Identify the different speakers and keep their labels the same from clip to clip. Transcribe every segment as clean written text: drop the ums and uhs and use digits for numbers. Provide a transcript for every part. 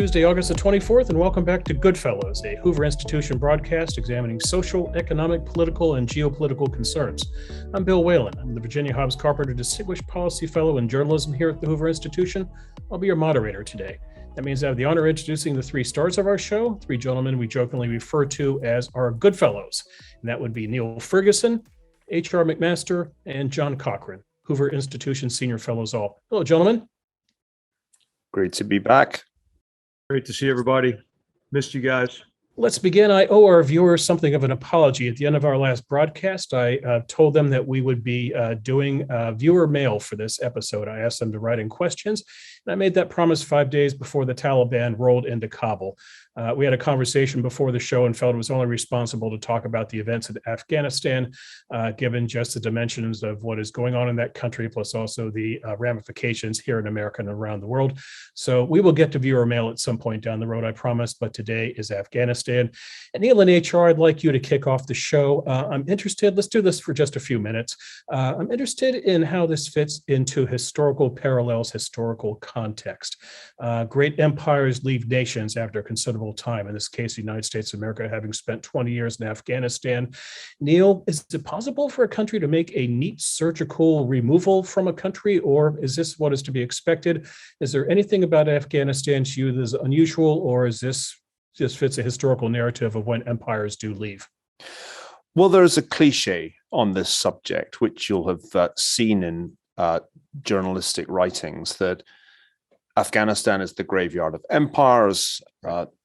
Speaker 1: Tuesday, August the 24th, and welcome back to GoodFellows, a Hoover Institution broadcast examining social, economic, political, and geopolitical concerns. I'm Bill Whalen. I'm the Virginia Hobbs Carpenter Distinguished Policy Fellow in Journalism here at the Hoover Institution. I'll be your moderator today. That means I have the honor of introducing the three stars of our show, three gentlemen we jokingly refer to as our GoodFellows. And that would be Niall Ferguson, H.R. McMaster, and John Cochrane, Hoover Institution Senior Fellows all. Hello, gentlemen.
Speaker 2: Great to be back.
Speaker 3: Great to see everybody. Missed you guys.
Speaker 1: Let's begin. I owe our viewers something of an apology. At the end of our last broadcast, I told them that we would be doing viewer mail for this episode. I asked them to write in questions, and I made that promise 5 days before the Taliban rolled into Kabul. We had a conversation before the show and felt it was only responsible to talk about the events in Afghanistan, given just the dimensions of what is going on in that country, plus also the ramifications here in America and around the world. So we will get to viewer mail at some point down the road, I promise, but today is Afghanistan. And Neil and HR, I'd like you to kick off the show. I'm interested, let's do this for just a few minutes. I'm interested in how this fits into historical parallels, historical context. Great empires leave nations after considerable time, in this case, the United States of America having spent 20 years in Afghanistan. Neil, is it possible for a country to make a neat surgical removal from a country, or is this what is to be expected? Is there anything about Afghanistan to you that is unusual, or is this just fits a historical narrative of when empires do leave?
Speaker 2: Well, there's a cliche on this subject, which you'll have seen in journalistic writings, that Afghanistan is the graveyard of empires,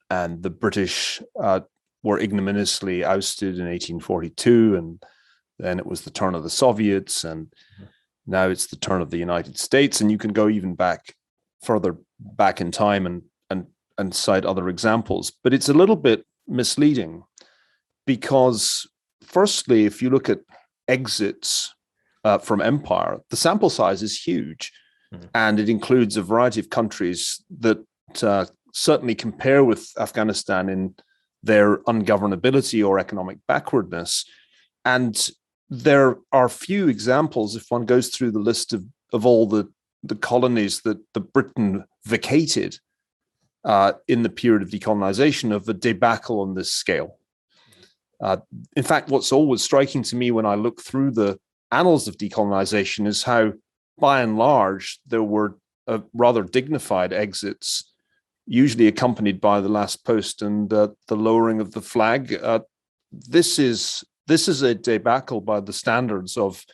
Speaker 2: and the British were ignominiously ousted in 1842, and then it was the turn of the Soviets, and now it's the turn of the United States. And you can go even further back in time and cite other examples. But it's a little bit misleading because, firstly, if you look at exits from empire, the sample size is huge, and it includes a variety of countries that certainly compare with Afghanistan in their ungovernability or economic backwardness. And there are few examples, if one goes through the list of all the colonies that the Britain vacated in the period of decolonization, of a debacle on this scale. In fact, what's always striking to me when I look through the annals of decolonization is how, by and large, there were rather dignified exits, usually accompanied by the last post and the lowering of the flag. This is a debacle by the standards of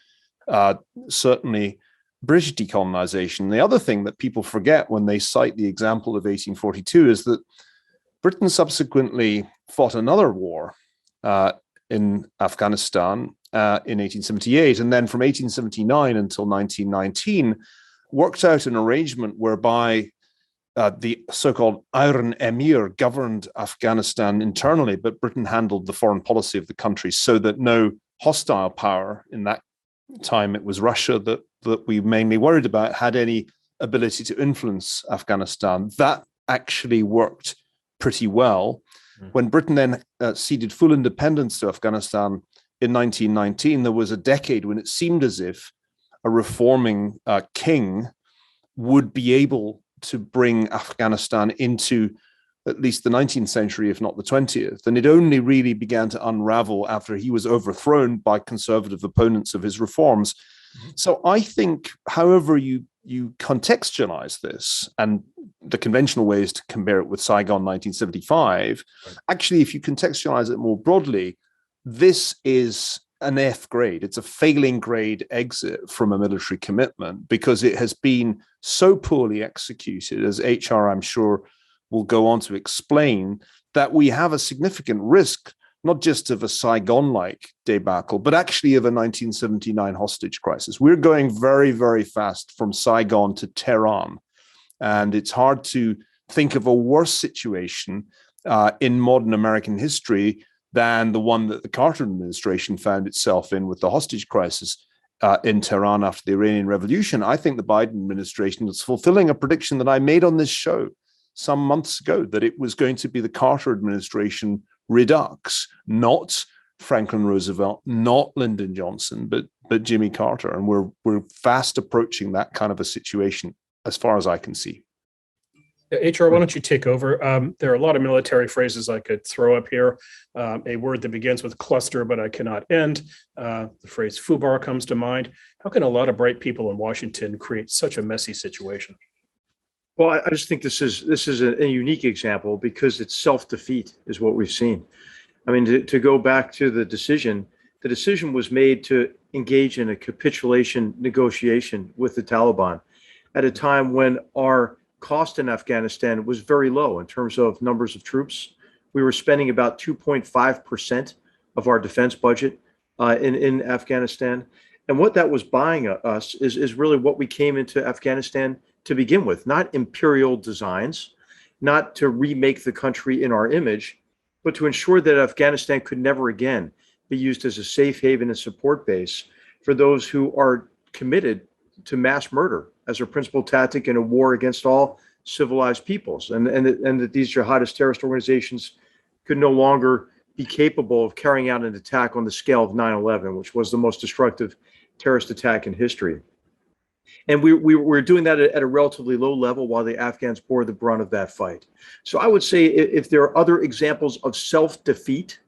Speaker 2: certainly British decolonization. The other thing that people forget when they cite the example of 1842 is that Britain subsequently fought another war in Afghanistan in 1878, and then from 1879 until 1919 worked out an arrangement whereby the so-called Iron Emir governed Afghanistan internally, but Britain handled the foreign policy of the country, so that no hostile power, in that time it was Russia that we mainly worried about, had any ability to influence Afghanistan. That actually worked pretty well. When Britain then ceded full independence to Afghanistan in 1919, there was a decade when it seemed as if a reforming king would be able to bring Afghanistan into at least the 19th century, if not the 20th. And it only really began to unravel after he was overthrown by conservative opponents of his reforms. So I think, however you contextualize this, and the conventional way is to compare it with Saigon 1975, actually, if you contextualize it more broadly, this is an F grade. It's a failing grade exit from a military commitment because it has been so poorly executed, as HR, I'm sure, will go on to explain, that we have a significant risk, not just of a Saigon-like debacle, but actually of a 1979 hostage crisis. We're going very, very fast from Saigon to Tehran. And it's hard to think of a worse situation in modern American history than the one that the Carter administration found itself in with the hostage crisis in Tehran after the Iranian Revolution. I think the Biden administration is fulfilling a prediction that I made on this show some months ago, that it was going to be the Carter administration redux, not Franklin Roosevelt, not Lyndon Johnson, but Jimmy Carter. And we're fast approaching that kind of a situation as far as I can see.
Speaker 1: HR, why don't you take over? There are a lot of military phrases I could throw up here. A word that begins with cluster, but I cannot end. The phrase FUBAR comes to mind. How can a lot of bright people in Washington create such a messy situation?
Speaker 3: Well, I just think this is a unique example because it's self-defeat is what we've seen. I mean, to go back to the decision was made to engage in a capitulation negotiation with the Taliban at a time when our cost in Afghanistan was very low in terms of numbers of troops. We were spending about 2.5% of our defense budget in Afghanistan. And what that was buying us is really what we came into Afghanistan to begin with, not imperial designs, not to remake the country in our image, but to ensure that Afghanistan could never again be used as a safe haven and support base for those who are committed to mass murder as their principal tactic in a war against all civilized peoples, and that these jihadist terrorist organizations could no longer be capable of carrying out an attack on the scale of 9/11, which was the most destructive terrorist attack in history. And we were doing that at a relatively low level while the Afghans bore the brunt of that fight. So I would say if there are other examples of self-defeat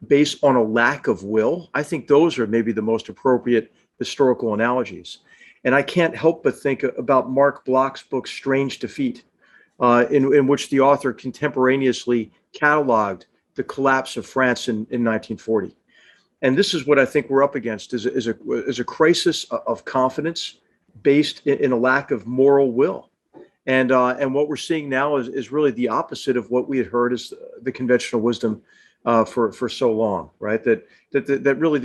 Speaker 3: based on a lack of will, I think those are maybe the most appropriate historical analogies. And I can't help but think about Mark Bloch's book, Strange Defeat, in which the author contemporaneously cataloged the collapse of France in 1940. And this is what I think we're up against is a crisis of confidence based in a lack of moral will. And what we're seeing now is really the opposite of what we had heard as the conventional wisdom for so long, right? That really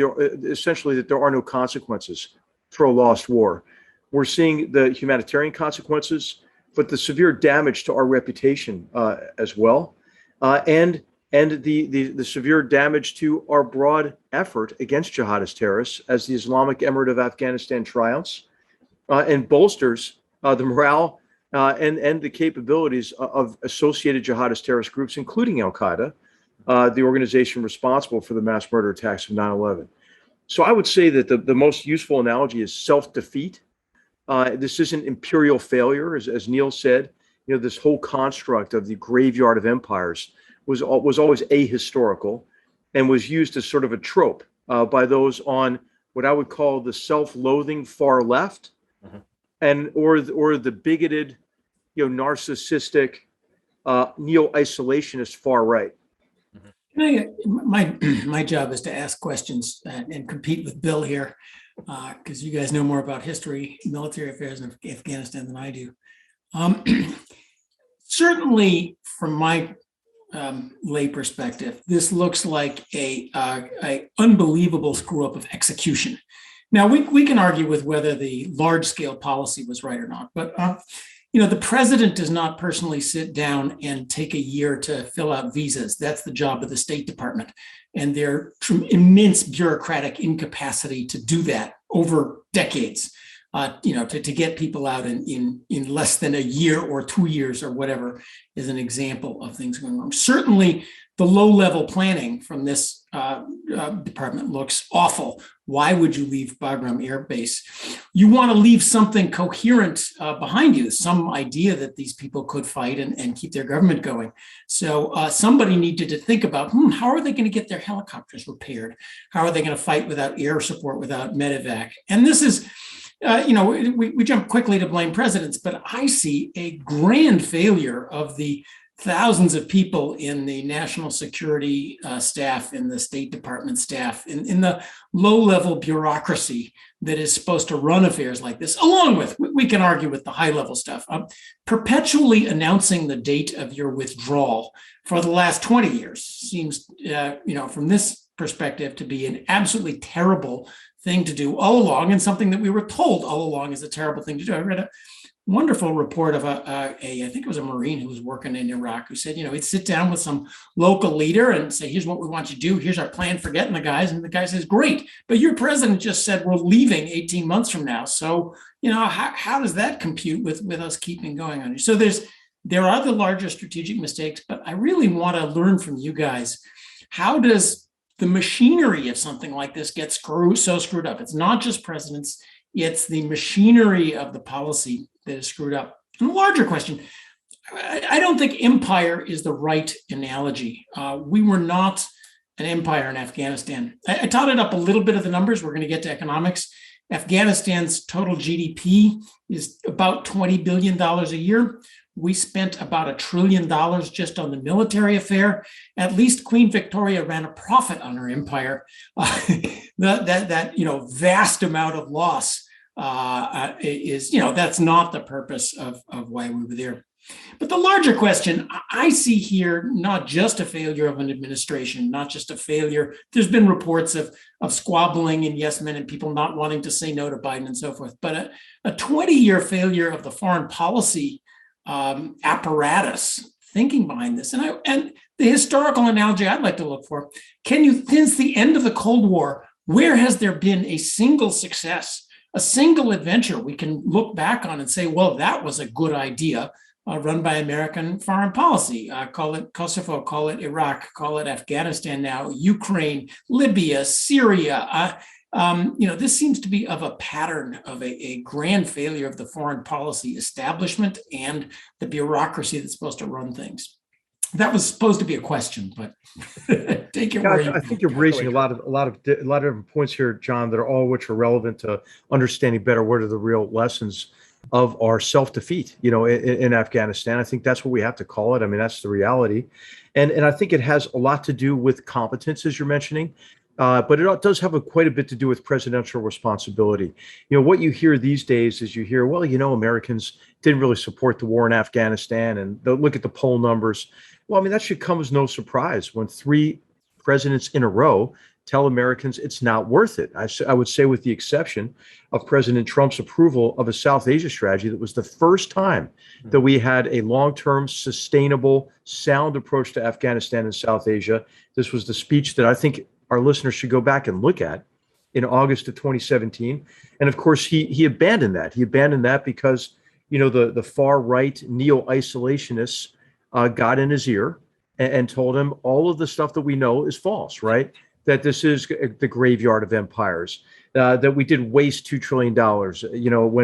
Speaker 3: essentially that there are no consequences for a lost war. We're seeing the humanitarian consequences, but the severe damage to our reputation as well, and the severe damage to our broad effort against jihadist terrorists as the Islamic Emirate of Afghanistan triumphs and bolsters the morale and the capabilities of associated jihadist terrorist groups, including Al-Qaeda, the organization responsible for the mass murder attacks of 9/11. So I would say that the most useful analogy is self-defeat. This isn't imperial failure, as Neil said. You know, this whole construct of the graveyard of empires was always ahistorical and was used as sort of a trope by those on what I would call the self-loathing far left, or the bigoted, narcissistic, neo-isolationist far right.
Speaker 4: My job is to ask questions and compete with Bill here, because you guys know more about history, military affairs in Afghanistan than I do. Certainly, from my lay perspective, this looks like a unbelievable screw up of execution. Now, we can argue with whether the large scale policy was right or not, but the president does not personally sit down and take a year to fill out visas. That's the job of the State Department, and their immense bureaucratic incapacity to do that over decades. To get people out in less than a year or 2 years or whatever is an example of things going wrong. Certainly, the low-level planning from this department looks awful. Why would you leave Bagram Air Base? You want to leave something coherent behind you, some idea that these people could fight and keep their government going. So somebody needed to think about, how are they going to get their helicopters repaired? How are they going to fight without air support, without medevac? And this is, we jump quickly to blame presidents, but I see a grand failure of the thousands of people in the national security staff, in the State Department staff, in the low-level bureaucracy that is supposed to run affairs like this, along with, we can argue with the high-level stuff, perpetually announcing the date of your withdrawal for the last 20 years seems, from this perspective, to be an absolutely terrible thing to do all along, and something that we were told all along is a terrible thing to do. I read a wonderful report of I think it was a Marine who was working in Iraq, who said, he'd sit down with some local leader and say, here's what we want you to do. Here's our plan for getting the guys. And the guy says, great, but your president just said we're leaving 18 months from now. So, how does that compute with us keeping going on? So there are the larger strategic mistakes, but I really want to learn from you guys. How does the machinery of something like this get so screwed up? It's not just presidents, it's the machinery of the policy that is screwed up. And a larger question, I don't think empire is the right analogy. We were not an empire in Afghanistan. I totted up a little bit of the numbers. We're going to get to economics. Afghanistan's total GDP is about $20 billion a year. We spent about $1 trillion just on the military affair. At least Queen Victoria ran a profit on her empire. That vast amount of loss is, that's not the purpose of why we were there. But the larger question I see here, not just a failure of an administration, not just a failure. There's been reports of squabbling and yes men and people not wanting to say no to Biden and so forth. But a 20-year failure of the foreign policy apparatus thinking behind this. And the historical analogy I'd like to look for, since the end of the Cold War, where has there been a single success, a single adventure we can look back on and say, well, that was a good idea run by American foreign policy? Call it Kosovo, call it Iraq, call it Afghanistan now, Ukraine, Libya, Syria. This seems to be of a pattern of a grand failure of the foreign policy establishment and the bureaucracy that's supposed to run things. That was supposed to be a question, but take it.
Speaker 3: I think you're raising a lot of different points here, John, that are all which are relevant to understanding better what are the real lessons of our self-defeat, in Afghanistan. I think that's what we have to call it. I mean, that's the reality. And I think it has a lot to do with competence, as you're mentioning. But it does have quite a bit to do with presidential responsibility. What you hear these days is well, Americans didn't really support the war in Afghanistan, and look at the poll numbers. Well, I mean, that should come as no surprise when 3 presidents in a row tell Americans it's not worth it. I would say, with the exception of President Trump's approval of a South Asia strategy, that was the first time that we had a long-term, sustainable, sound approach to Afghanistan and South Asia. This was the speech that I think our listeners should go back and look at in August of 2017. And of course, he abandoned that. He abandoned that because, the far right neo-isolationists got in his ear and told him all of the stuff that we know is false, right? That this is the graveyard of empires, that we did waste $2 trillion,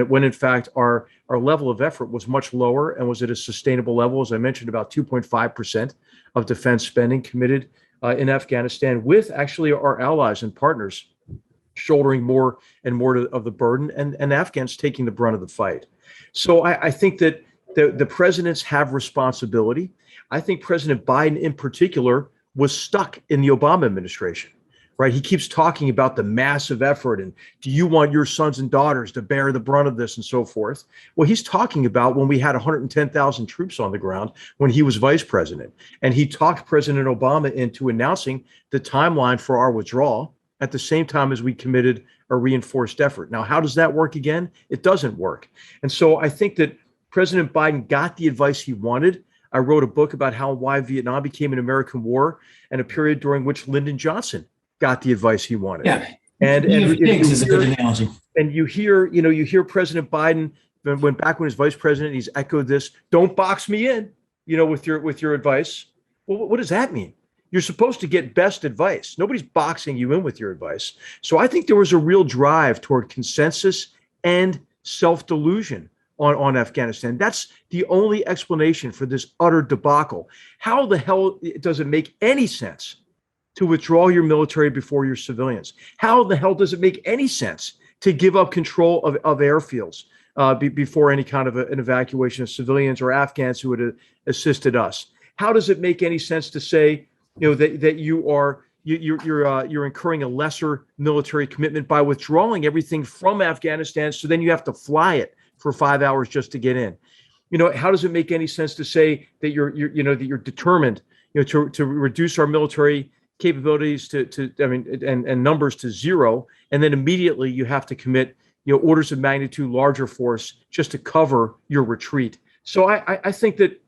Speaker 3: when in fact our level of effort was much lower and was at a sustainable level. As I mentioned, about 2.5% of defense spending committed in Afghanistan, with actually our allies and partners shouldering more and more of the burden, and Afghans taking the brunt of the fight. So I think that the presidents have responsibility. I think President Biden in particular was stuck in the Obama administration, right? He keeps talking about the massive effort and do you want your sons and daughters to bear the brunt of this and so forth? Well, he's talking about when we had 110,000 troops on the ground when he was vice president. And he talked President Obama into announcing the timeline for our withdrawal at the same time as we committed a reinforced effort. Now, how does that work again? It doesn't work. And so I think that President Biden got the advice he wanted. I wrote a book about why Vietnam became an American war and a period during which Lyndon Johnson got the advice he wanted.
Speaker 4: Yeah.
Speaker 3: And
Speaker 4: is a good analogy.
Speaker 3: And you hear President Biden back when he was vice president, he's echoed this, don't box me in, with your advice. Well, what does that mean? You're supposed to get best advice. Nobody's boxing you in with your advice. So I think there was a real drive toward consensus and self-delusion on Afghanistan. That's the only explanation for this utter debacle. How the hell does it make any sense to withdraw your military before your civilians? How the hell does it make any sense to give up control of airfields before any kind of an evacuation of civilians or Afghans who had assisted us? How does it make any sense to say, that you're incurring a lesser military commitment by withdrawing everything from Afghanistan, so then you have to fly it for 5 hours just to get in? How does it make any sense to say that you're determined, to reduce our military capabilities and numbers to zero, and then immediately you have to commit, orders of magnitude larger force just to cover your retreat? So I think that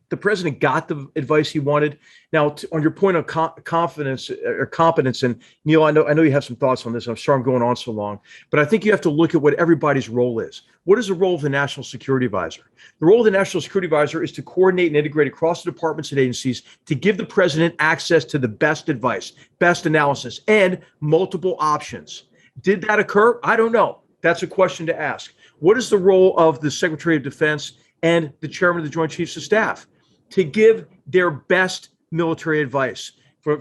Speaker 3: the president got the advice he wanted. Now, on your point of confidence or competence, and Neil, I know you have some thoughts on this. I'm sorry I'm going on so long, but I think you have to look at what everybody's role is. What is the role of the National Security Advisor? The role of the National Security Advisor is to coordinate and integrate across the departments and agencies to give the president access to the best advice, best analysis, and multiple options. Did that occur? I don't know. That's a question to ask. What is the role of the Secretary of Defense and the chairman of the Joint Chiefs of Staff to give their best military advice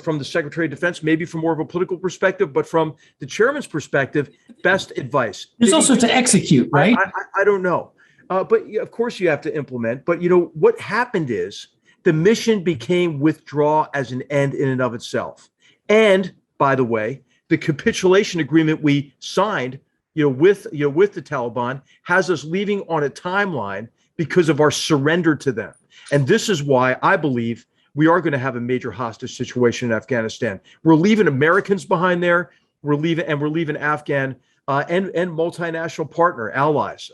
Speaker 3: from the Secretary of Defense, maybe from more of a political perspective, but from the chairman's perspective, best advice.
Speaker 4: There's also to execute, right?
Speaker 3: I don't know. But of course you have to implement. But what happened is the mission became withdraw as an end in and of itself. And by the way, the capitulation agreement we signed, with the Taliban has us leaving on a timeline because of our surrender to them. And this is why I believe we are going to have a major hostage situation in Afghanistan. We're leaving Americans behind there. We're leaving Afghan and multinational partner allies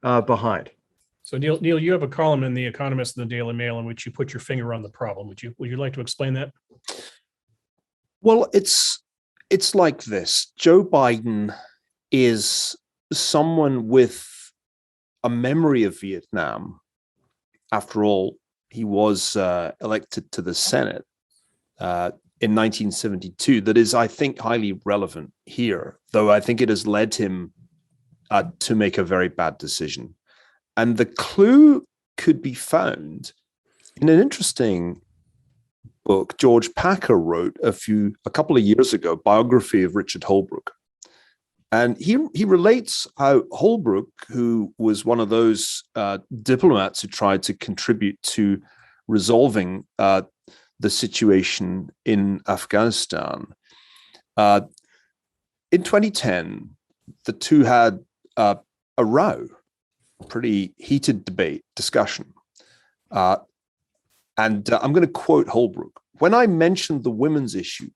Speaker 3: behind.
Speaker 1: So Neil, you have a column in The Economist and the Daily Mail in which you put your finger on the problem. Would you like to explain that?
Speaker 2: Well, it's like this. Joe Biden is someone with a memory of Vietnam. After all, he was elected to the Senate in 1972. That is, I think, highly relevant here, though I think it has led him to make a very bad decision. And the clue could be found in an interesting book George Packer wrote a couple of years ago, biography of Richard Holbrooke. And he relates how Holbrooke, who was one of those diplomats who tried to contribute to resolving the situation in Afghanistan, in 2010, the two had a row, pretty heated discussion. And I'm going to quote Holbrooke. When I mentioned the women's issue,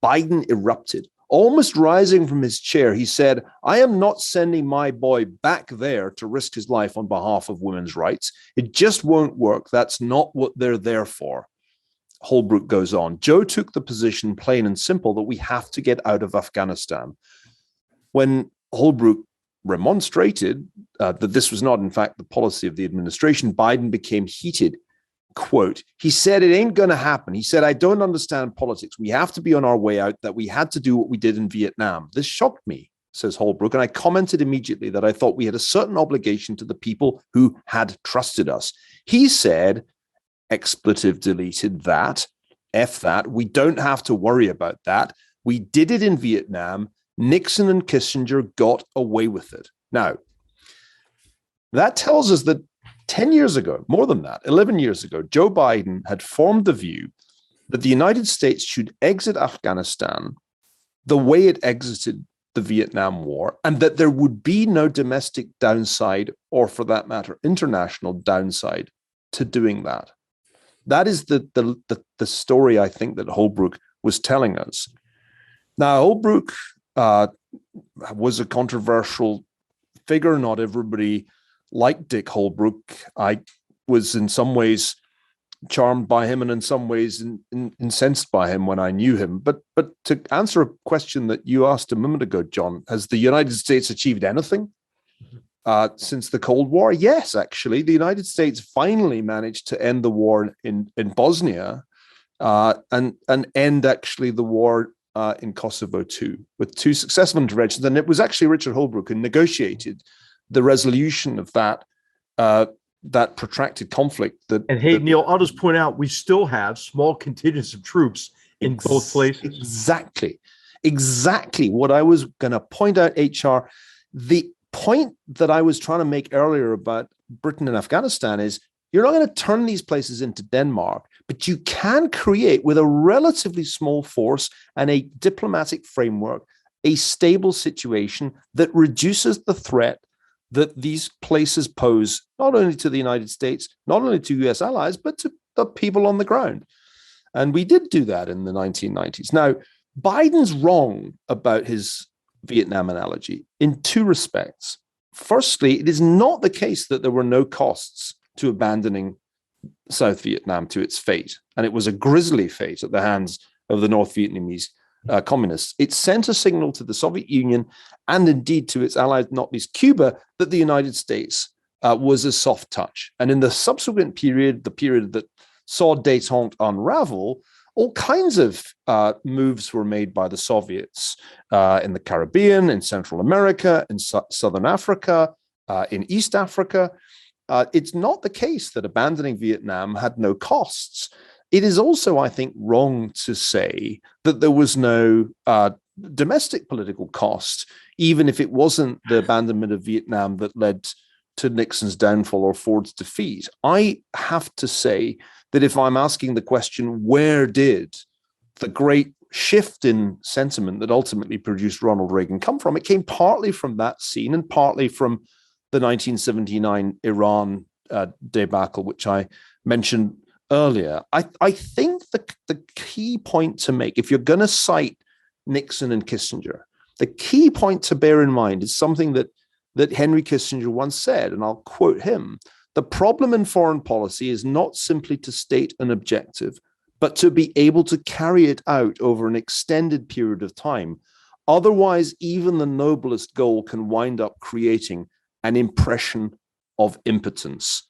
Speaker 2: Biden erupted. Almost rising from his chair, he said, I am not sending my boy back there to risk his life on behalf of women's rights. It just won't work. That's not what they're there for. Holbrooke goes on. Joe took the position, plain and simple, that we have to get out of Afghanistan. When Holbrooke remonstrated that this was not, in fact, the policy of the administration, Biden became heated. Quote, he said, it ain't going to happen. He said, I don't understand politics. We have to be on our way out, that we had to do what we did in Vietnam. This shocked me, says Holbrooke, and I commented immediately that I thought we had a certain obligation to the people who had trusted us. He said, expletive deleted, that, F that, we don't have to worry about that. We did it in Vietnam. Nixon and Kissinger got away with it. Now, that tells us that 10 years ago, more than that, 11 years ago, Joe Biden had formed the view that the United States should exit Afghanistan the way it exited the Vietnam War, and that there would be no domestic downside, or for that matter, international downside to doing that. That is the story, I think, that Holbrooke was telling us. Now, Holbrooke was a controversial figure. Not everybody liked Dick Holbrooke. I was in some ways charmed by him and in some ways incensed by him when I knew him. But to answer a question that you asked a moment ago, John, has the United States achieved anything since the Cold War? Yes, actually. The United States finally managed to end the war in Bosnia and end actually the war in Kosovo too, with two successful interventions. And it was actually Richard Holbrooke who negotiated the resolution of that protracted conflict.
Speaker 3: Neil, I'll just point out, we still have small contingents of troops in both places.
Speaker 2: Exactly what I was going to point out, HR. The point that I was trying to make earlier about Britain and Afghanistan is you're not going to turn these places into Denmark, but you can create, with a relatively small force and a diplomatic framework, a stable situation that reduces the threat that these places pose, not only to the United States, not only to US allies, but to the people on the ground. And we did do that in the 1990s. Now, Biden's wrong about his Vietnam analogy in two respects. Firstly, it is not the case that there were no costs to abandoning South Vietnam to its fate. And it was a grisly fate at the hands of the North Vietnamese communists. It sent a signal to the Soviet Union and indeed to its allies, not least Cuba, that the United States was a soft touch. And in the subsequent period, the period that saw détente unravel, all kinds of moves were made by the Soviets in the Caribbean, in Central America, in Southern Africa, in East Africa. It's not the case that abandoning Vietnam had no costs. It is also, I think, wrong to say that there was no domestic political cost, even if it wasn't the abandonment of Vietnam that led to Nixon's downfall or Ford's defeat. I have to say that if I'm asking the question, where did the great shift in sentiment that ultimately produced Ronald Reagan come from? It came partly from that scene and partly from the 1979 Iran debacle, which I mentioned earlier. I think the key point to make, if you're going to cite Nixon and Kissinger, the key point to bear in mind is something that Henry Kissinger once said, and I'll quote him: "The problem in foreign policy is not simply to state an objective, but to be able to carry it out over an extended period of time. Otherwise, even the noblest goal can wind up creating an impression of impotence."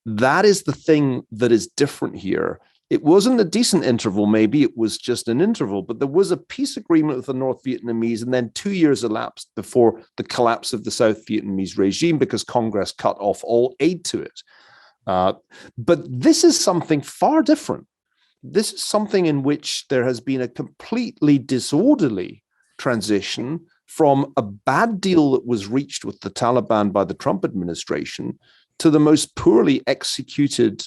Speaker 2: That is the thing that is different here. It wasn't a decent interval, maybe it was just an interval, but there was a peace agreement with the North Vietnamese, and then 2 years elapsed before the collapse of the South Vietnamese regime because Congress cut off all aid to it. But this is something far different. This is something in which there has been a completely disorderly transition from a bad deal that was reached with the Taliban by the Trump administration to the most poorly executed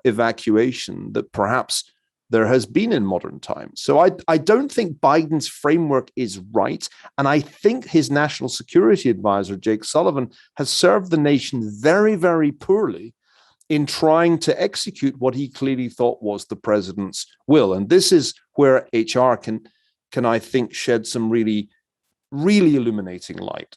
Speaker 2: evacuation that perhaps there has been in modern times. So I don't think Biden's framework is right. And I think his national security advisor, Jake Sullivan, has served the nation very, very poorly in trying to execute what he clearly thought was the president's will. And this is where HR can I think, shed some really, really illuminating light.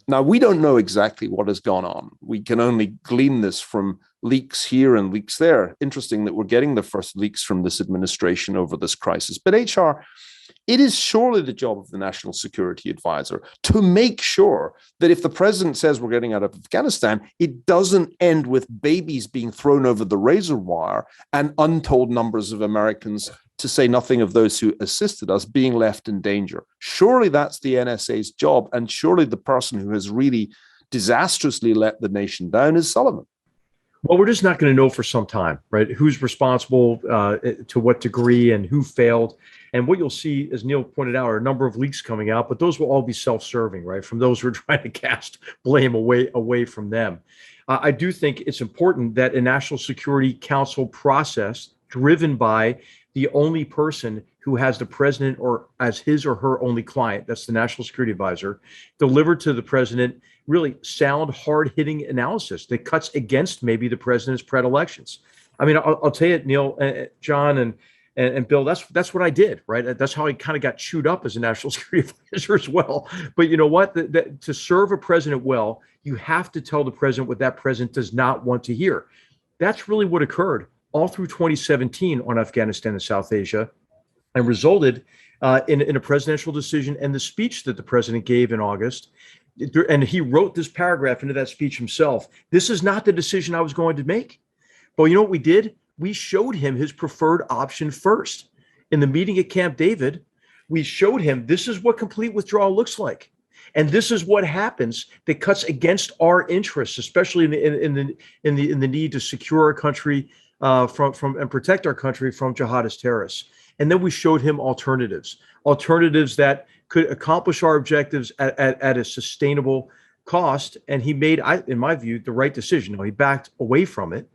Speaker 2: Now, we don't know exactly what has gone on. We can only glean this from leaks here and leaks there. Interesting that we're getting the first leaks from this administration over this crisis. But HR, it is surely the job of the National Security Advisor to make sure that if the president says we're getting out of Afghanistan, it doesn't end with babies being thrown over the razor wire and untold numbers of Americans, to say nothing of those who assisted us, being left in danger. Surely that's the NSA's job, and surely the person who has really disastrously let the nation down is Sullivan.
Speaker 3: Well, we're just not going to know for some time, right? Who's responsible, to what degree, and who failed. And what you'll see, as Neil pointed out, are a number of leaks coming out, but those will all be self-serving, right? From those who are trying to cast blame away from them. I do think it's important that a National Security Council process driven by the only person who has the president or as his or her only client, that's the National Security Advisor, delivered to the president really sound, hard-hitting analysis that cuts against maybe the president's predilections. I mean, I'll tell you, Neil, John, and Bill, that's what I did, right? That's how I kind of got chewed up as a National Security Advisor as well. But you know what? To serve a president well, you have to tell the president what that president does not want to hear. That's really what occurred all through 2017 on Afghanistan and South Asia, and resulted in a presidential decision and the speech that the president gave in August. And he wrote this paragraph into that speech himself. This is not the decision I was going to make. But you know what we did? We showed him his preferred option first. In the meeting at Camp David, we showed him this is what complete withdrawal looks like. And this is what happens that cuts against our interests, especially in the need to secure our country from and protect our country from jihadist terrorists. And then we showed him alternatives that could accomplish our objectives at a sustainable cost. And he made, in my view, the right decision. Now, he backed away from it.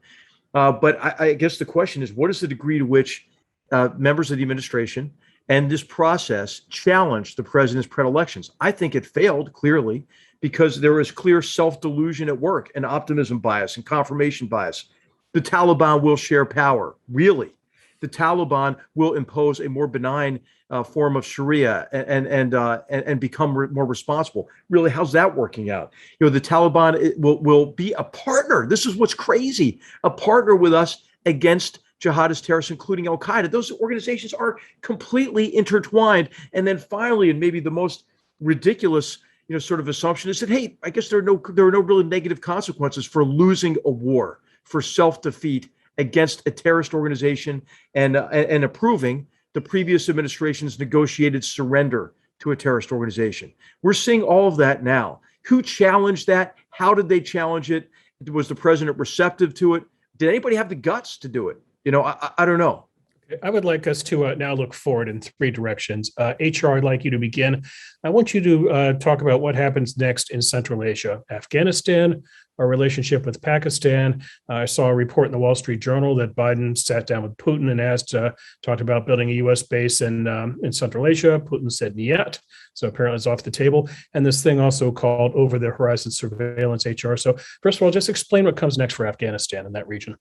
Speaker 3: But I guess the question is, what is the degree to which members of the administration and this process challenged the president's predilections? I think it failed clearly because there is clear self-delusion at work and optimism bias and confirmation bias. The Taliban will share power. Really? The Taliban will impose a more benign form of Sharia and become more responsible. Really, how's that working out? You know, the Taliban will be a partner. This is what's crazy. A partner with us against jihadist terrorists, including Al-Qaeda. Those organizations are completely intertwined. And then finally, and maybe the most ridiculous, sort of assumption is that, hey, I guess there are no really negative consequences for losing a war, for self-defeat against a terrorist organization and approving the previous administration's negotiated surrender to a terrorist organization. We're seeing all of that now. Who challenged that? How did they challenge it? Was the president receptive to it? Did anybody have the guts to do it? I don't know.
Speaker 1: I would like us to now look forward in three directions. HR, I'd like you to begin. I want you to talk about what happens next in Central Asia, Afghanistan, our relationship with Pakistan. I saw a report in the Wall Street Journal that Biden sat down with Putin and talked about building a U.S. base in Central Asia. Putin said niet, so apparently it's off the table. And this thing also called over the horizon surveillance HR. So first of all, just explain what comes next for Afghanistan in that region.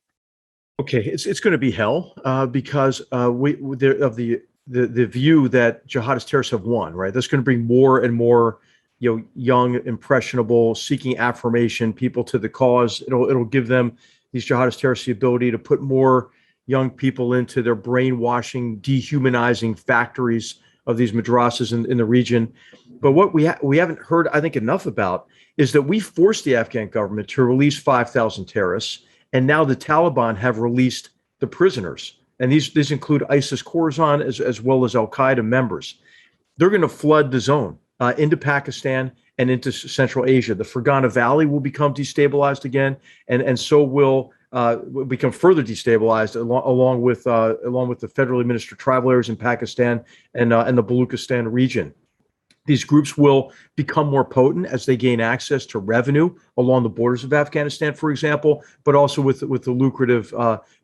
Speaker 3: Okay, it's going to be hell because of the view that jihadist terrorists have won, right? That's going to bring more and more, young, impressionable, seeking affirmation people to the cause. It'll give them, these jihadist terrorists, the ability to put more young people into their brainwashing, dehumanizing factories of these madrasas in the region. But what we haven't heard, I think, enough about is that we forced the Afghan government to release 5,000 terrorists. And now the Taliban have released the prisoners. And these include ISIS Khorasan as well as Al-Qaeda members. They're going to flood the zone into Pakistan and into Central Asia. The Fergana Valley will become destabilized again, and so will become further destabilized along with the federally administered tribal areas in Pakistan and the Baluchistan region. These groups will become more potent as they gain access to revenue along the borders of Afghanistan, for example, but also with the lucrative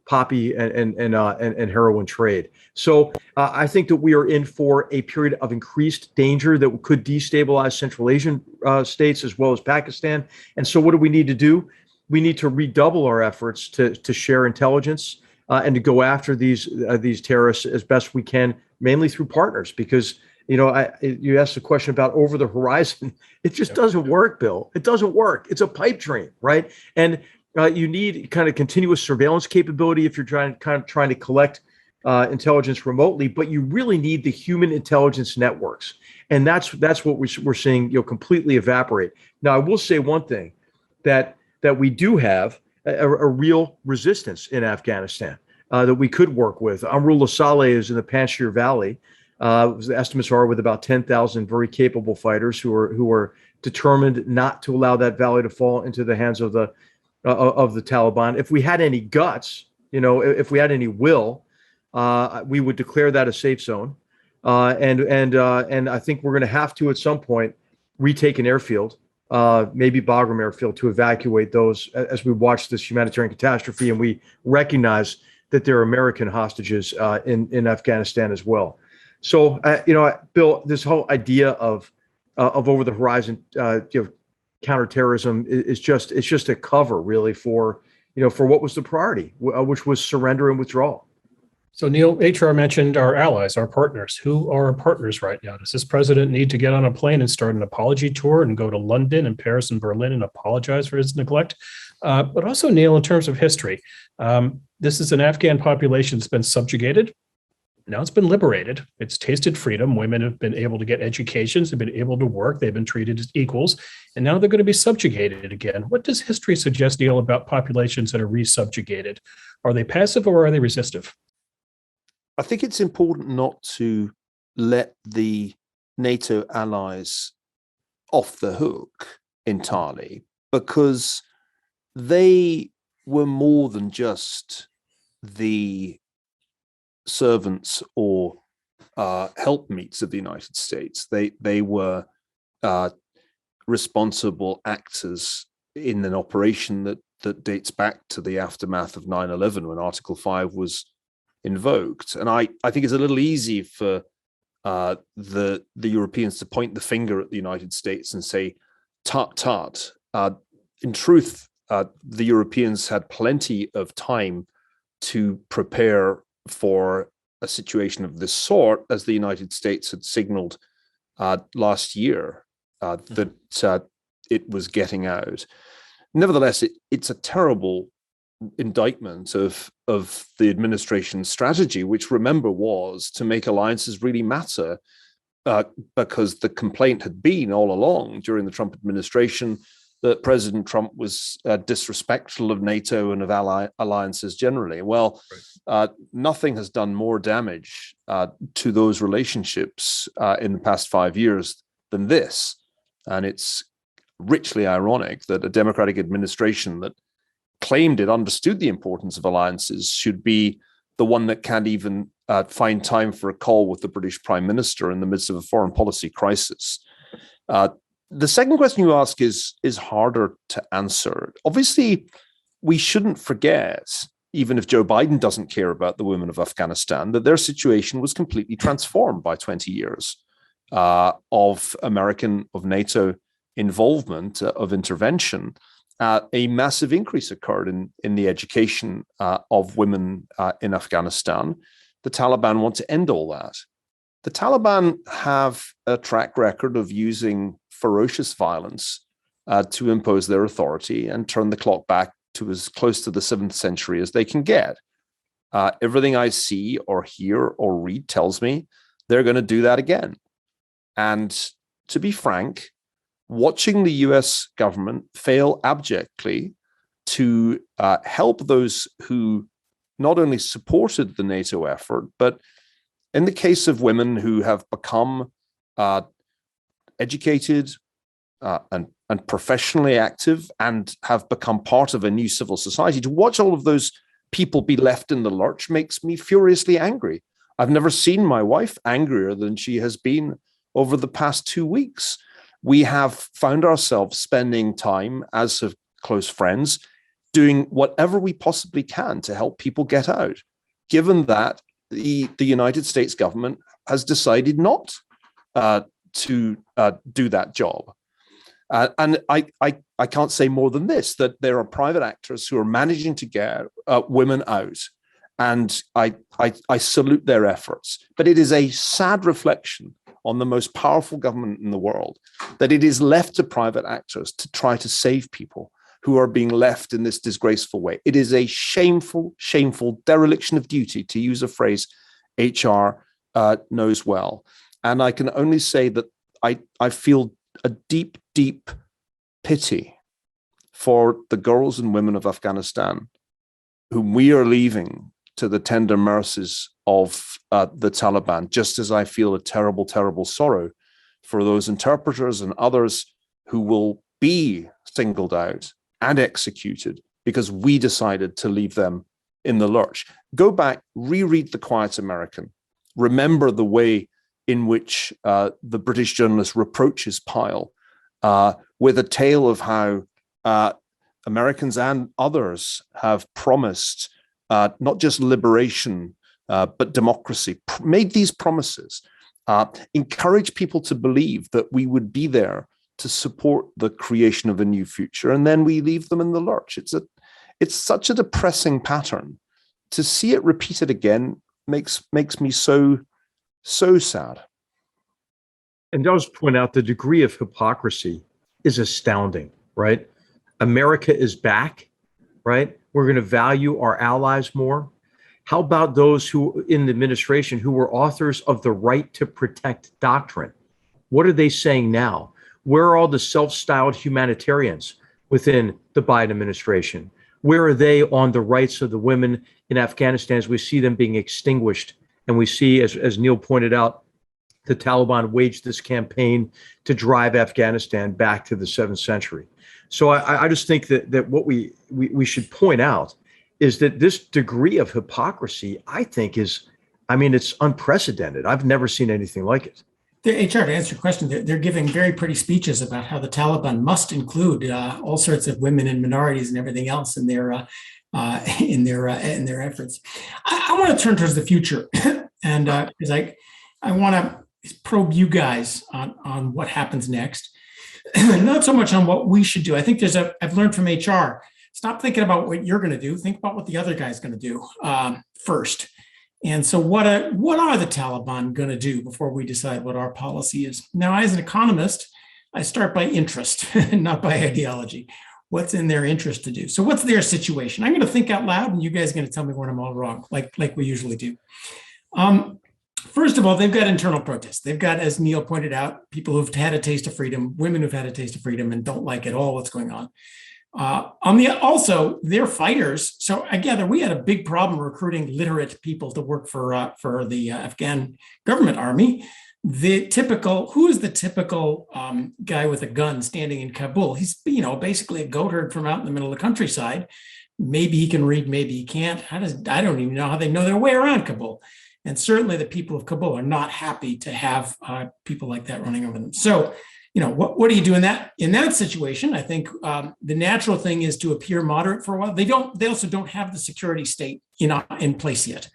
Speaker 3: poppy and heroin trade. So I think that we are in for a period of increased danger that could destabilize Central Asian states as well as Pakistan. And so what do we need to do? We need to redouble our efforts to share intelligence and to go after these terrorists as best we can, mainly through partners, because you asked a question about over the horizon. It just doesn't work, Bill. It doesn't work. It's a pipe dream, right? And you need kind of continuous surveillance capability if you're trying to collect intelligence remotely. But you really need the human intelligence networks, and that's what we're seeing completely evaporate. Now, I will say one thing, that we do have a real resistance in Afghanistan that we could work with. Amrullah Saleh is in the Panjshir Valley. The estimates are with about 10,000 very capable fighters who are determined not to allow that valley to fall into the hands of the Taliban. If we had any guts, if we had any will, we would declare that a safe zone. And I think we're going to have to at some point retake an airfield, maybe Bagram Airfield, to evacuate those as we watch this humanitarian catastrophe, and we recognize that there are American hostages in Afghanistan as well. So, Bill, this whole idea of over the horizon, counterterrorism is just a cover, really, for what was the priority, which was surrender and withdrawal.
Speaker 1: So, Neil, HR mentioned our allies, our partners. Who are our partners right now? Does this president need to get on a plane and start an apology tour and go to London and Paris and Berlin and apologize for his neglect? But also, Neil, in terms of history, this is an Afghan population that's been subjugated. Now it's been liberated. It's tasted freedom. Women have been able to get educations. They've been able to work. They've been treated as equals. And now they're going to be subjugated again. What does history suggest, Neil, about populations that are re-subjugated? Are they passive or are they resistive?
Speaker 2: I think it's important not to let the NATO allies off the hook entirely, because they were more than just the servants or helpmeets of the United States. They were responsible actors in an operation that dates back to the aftermath of 9/11, when Article 5 was invoked. And I think it's a little easy for the Europeans to point the finger at the United States and say, tut tut. In truth, the Europeans had plenty of time to prepare for a situation of this sort, as the United States had signaled last year that it was getting out. Nevertheless, it's a terrible indictment of the administration's strategy, which, remember, was to make alliances really matter, because the complaint had been all along during the Trump administration that President Trump was disrespectful of NATO and of alliances generally. Well, nothing has done more damage to those relationships in the past 5 years than this. And it's richly ironic that a Democratic administration that claimed it understood the importance of alliances should be the one that can't even find time for a call with the British Prime Minister in the midst of a foreign policy crisis. The second question you ask is harder to answer. Obviously, we shouldn't forget, even if Joe Biden doesn't care about the women of Afghanistan, that their situation was completely transformed by 20 years of American, of NATO involvement, of intervention. A massive increase occurred in the education of women in Afghanistan. The Taliban want to end all that. The Taliban have a track record of using ferocious violence to impose their authority and turn the clock back to as close to the 7th century as they can get. Everything I see or hear or read tells me they're going to do that again. And to be frank, watching the US government fail abjectly to help those who not only supported the NATO effort, but in the case of women who have become educated and professionally active and have become part of a new civil society, to watch all of those people be left in the lurch makes me furiously angry. I've never seen my wife angrier than she has been over the past 2 weeks. We have found ourselves spending time as close friends doing whatever we possibly can to help people get out, given that the United States government has decided not to do that job. And I can't say more than this, that there are private actors who are managing to get women out. And I salute their efforts. But it is a sad reflection on the most powerful government in the world that it is left to private actors to try to save people who are being left in this disgraceful way. It is a shameful, shameful dereliction of duty, to use a phrase HR knows well. And I can only say that I feel a deep, deep pity for the girls and women of Afghanistan whom we are leaving to the tender mercies of the Taliban, just as I feel a terrible, terrible sorrow for those interpreters and others who will be singled out and executed because we decided to leave them in the lurch. Go back, reread The Quiet American. Remember the way in which the British journalist reproaches Pyle with a tale of how Americans and others have promised not just liberation, but democracy, made these promises, encourage people to believe that we would be there to support the creation of a new future, and then we leave them in the lurch. It's such a depressing pattern. To see it repeated again makes me so sad.
Speaker 3: And I'll just point out the degree of hypocrisy is astounding, right? America is back, right? We're going to value our allies more. How about those who in the administration who were authors of the right to protect doctrine? What are they saying now? Where are all the self-styled humanitarians within the Biden administration? Where are they on the rights of the women in Afghanistan as we see them being extinguished? And we see, as Neil pointed out, the Taliban waged this campaign to drive Afghanistan back to the 7th century. So I just think that what we should point out is that this degree of hypocrisy, I think, it's unprecedented. I've never seen anything like it.
Speaker 4: The HR, to answer your question, they're giving very pretty speeches about how the Taliban must include all sorts of women and minorities and everything else in their efforts. I want to turn towards the future, and because I want to probe you guys on what happens next, not so much on what we should do. I think I've learned from HR. Stop thinking about what you're going to do. Think about what the other guy's going to do first. And so what are the Taliban going to do before we decide what our policy is? Now, as an economist, I start by interest, not by ideology. What's in their interest to do? So what's their situation? I'm going to think out loud, and you guys are going to tell me when I'm all wrong, like we usually do. First of all, they've got internal protests. They've got, as Neil pointed out, people who've had a taste of freedom, women who've had a taste of freedom and don't like at all what's going on. Also, they're fighters. So I gather we had a big problem recruiting literate people to work for the Afghan government army. Who is the typical guy with a gun standing in Kabul? He's basically a goat herd from out in the middle of the countryside. maybe he can read, maybe he can't. I don't even know how they know their way around Kabul. And certainly the people of Kabul are not happy to have people like that running over them. So, what do you do in that situation? I think the natural thing is to appear moderate for a while. They also don't have the security state in place yet.